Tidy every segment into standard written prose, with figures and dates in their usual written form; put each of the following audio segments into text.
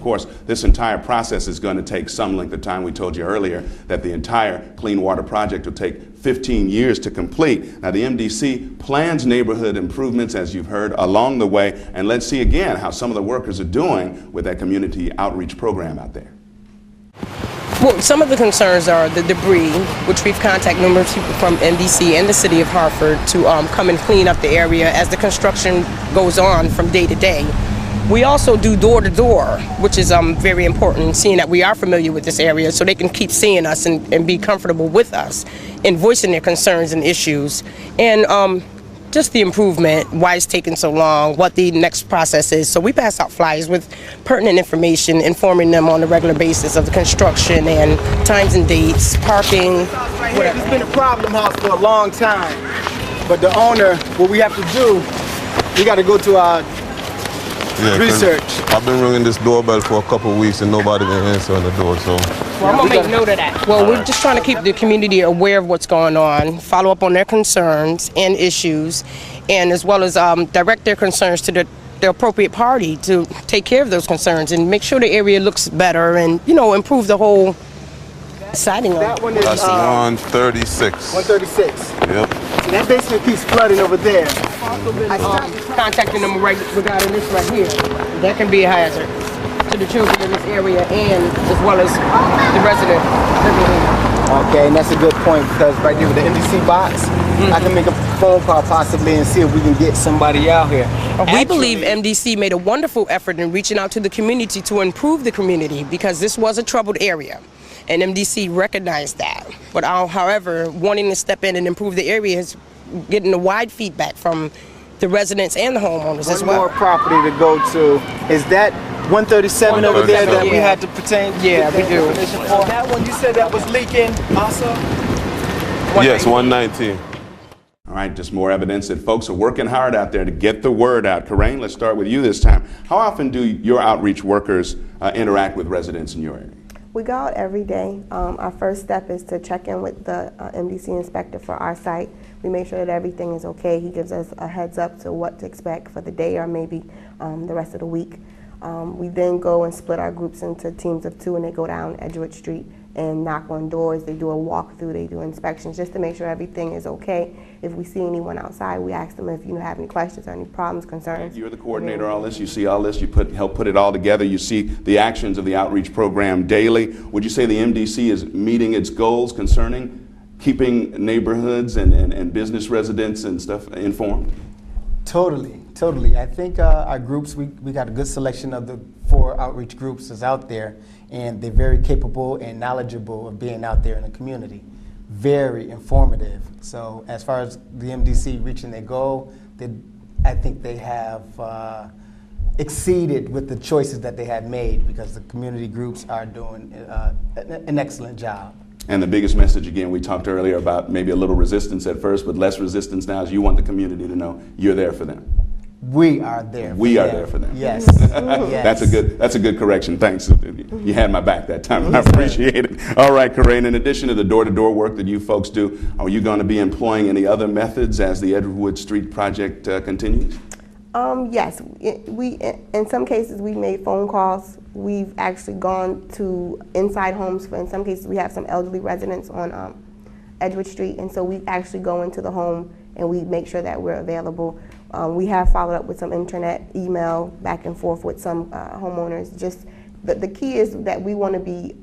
course, this entire process is going to take some length of time. We told you earlier that the entire Clean Water Project will take 15 years to complete. Now, the MDC plans neighborhood improvements, as you've heard, along the way. And let's see again how some of the workers are doing with that community outreach program out there. Well, some of the concerns are the debris, which we've contacted numerous people from MDC and the city of Hartford to come and clean up the area as the construction goes on from day to day. We also do door-to-door, which is very important, seeing that we are familiar with this area, so they can keep seeing us and be comfortable with us in voicing their concerns and issues. And just the improvement, why it's taking so long, what the next process is. So we pass out flyers with pertinent information, informing them on a regular basis of the construction and times and dates, parking, whatever. It's been a problem house for a long time, but the owner, what we have to do, we got to go to our research. I've been ringing this doorbell for a couple of weeks and nobody been answering the door, so. Well, I'm going to make note of that. Well, we're just trying to keep the community aware of what's going on, follow up on their concerns and issues, and as well as direct their concerns to the appropriate party to take care of those concerns and make sure the area looks better and, you know, improve the whole siding. That one is that's 136. 136. Yep. So that basically keeps flooding over there. I stopped contacting them regarding this right here. That can be a hazard to the children in this area and as well as the residents living here. Okay, and that's a good point because right here with the MDC box, I can make a phone call possibly and see if we can get somebody out here. We believe MDC made a wonderful effort in reaching out to the community to improve the community because this was a troubled area. And MDC recognized that. But however, wanting to step in and improve the area is getting a wide feedback from the residents and the homeowners as well. One more property to go to. Is that 137 over there that we had to pertain? Yeah, we do. That one you said that was leaking also? Yes, 119. All right, just more evidence that folks are working hard out there to get the word out. Karain, let's start with you this time. How often do your outreach workers interact with residents in your area? We go out every day. Our first step is to check in with the MDC inspector for our site. We make sure that everything is okay. He gives us a heads up to what to expect for the day or maybe the rest of the week. We then go and split our groups into teams of 2 and they go down Edgewood Street and knock on doors. They do a walkthrough, they do inspections just to make sure everything is okay. If we see anyone outside, we ask them if you have any questions or any problems, concerns. You're the coordinator of all this, you see all this, you help put it all together, you see the actions of the outreach program daily. Would you say the MDC is meeting its goals concerning keeping neighborhoods and business residents and stuff informed? Totally, totally. I think our groups, we got a good selection of the 4 outreach groups that's out there, and they're very capable and knowledgeable of being out there in the community. Very informative. So as far as the MDC reaching their goal, I think they have exceeded with the choices that they had made because the community groups are doing an excellent job. And the biggest message, again, we talked earlier about maybe a little resistance at first, but less resistance now is you want the community to know you're there for them. We are there. We are there for them. Yes. Yes. That's a good correction. Thanks. You had my back that time. I appreciate it. All right, Karain, in addition to the door-to-door work that you folks do, are you going to be employing any other methods as the Edgewood Street project continues? Yes. In some cases, we made phone calls. We've actually gone to inside homes. In some cases, we have some elderly residents on Edgewood Street, and so we actually go into the home and we make sure that we're available. We have followed up with some internet, email, back and forth with some homeowners. Just the key is that we want to be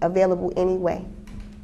available any way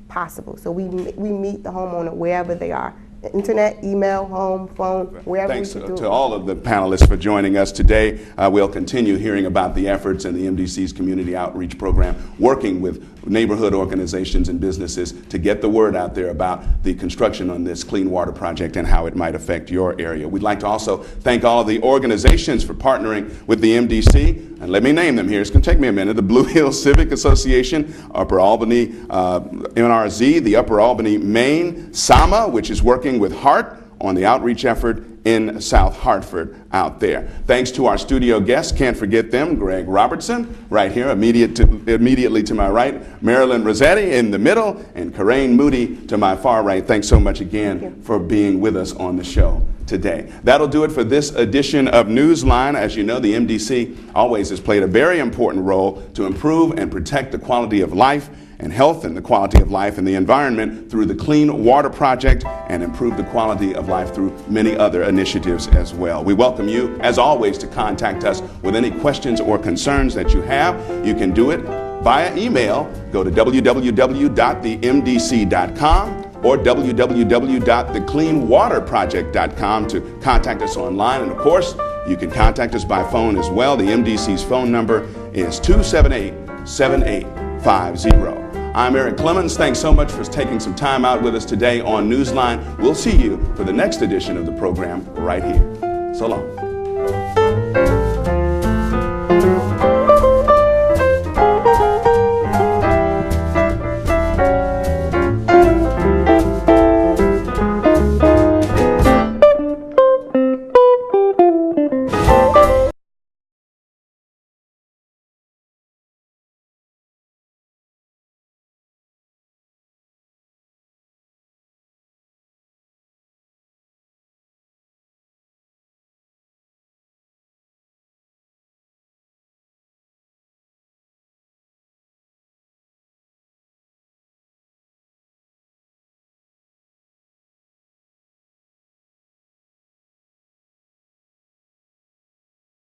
possible. So we meet the homeowner wherever they are. Internet, email, home, phone, wherever Thanks we can do it. to all of the panelists for joining us today. We'll continue hearing about the efforts in the MDC's community outreach program, working with neighborhood organizations and businesses to get the word out there about the construction on this clean water project and how it might affect your area. We'd like to also thank all of the organizations for partnering with the MDC. And let me name them here. It's going to take me a minute. The Blue Hills Civic Association, Upper Albany NRZ, the Upper Albany, Maine, SAMA, which is working with HART on the outreach effort in South Hartford out there. Thanks to our studio guests, can't forget them, Greg Robertson, right here, immediately to my right, Marilyn Rossetti in the middle, and Karain Moody to my far right. Thanks so much again for being with us on the show. today. That'll do it for this edition of Newsline. As you know, the MDC always has played a very important role to improve and protect the quality of life and health and the quality of life and the environment through the Clean Water Project, and improve the quality of life through many other initiatives as well. We welcome you, as always, to contact us with any questions or concerns that you have. You can do it via email. Go to www.themdc.com or www.thecleanwaterproject.com to contact us online. And of course, you can contact us by phone as well. The MDC's phone number is 278-7850. I'm Eric Clemens. Thanks so much for taking some time out with us today on Newsline. We'll see you for the next edition of the program right here. So long.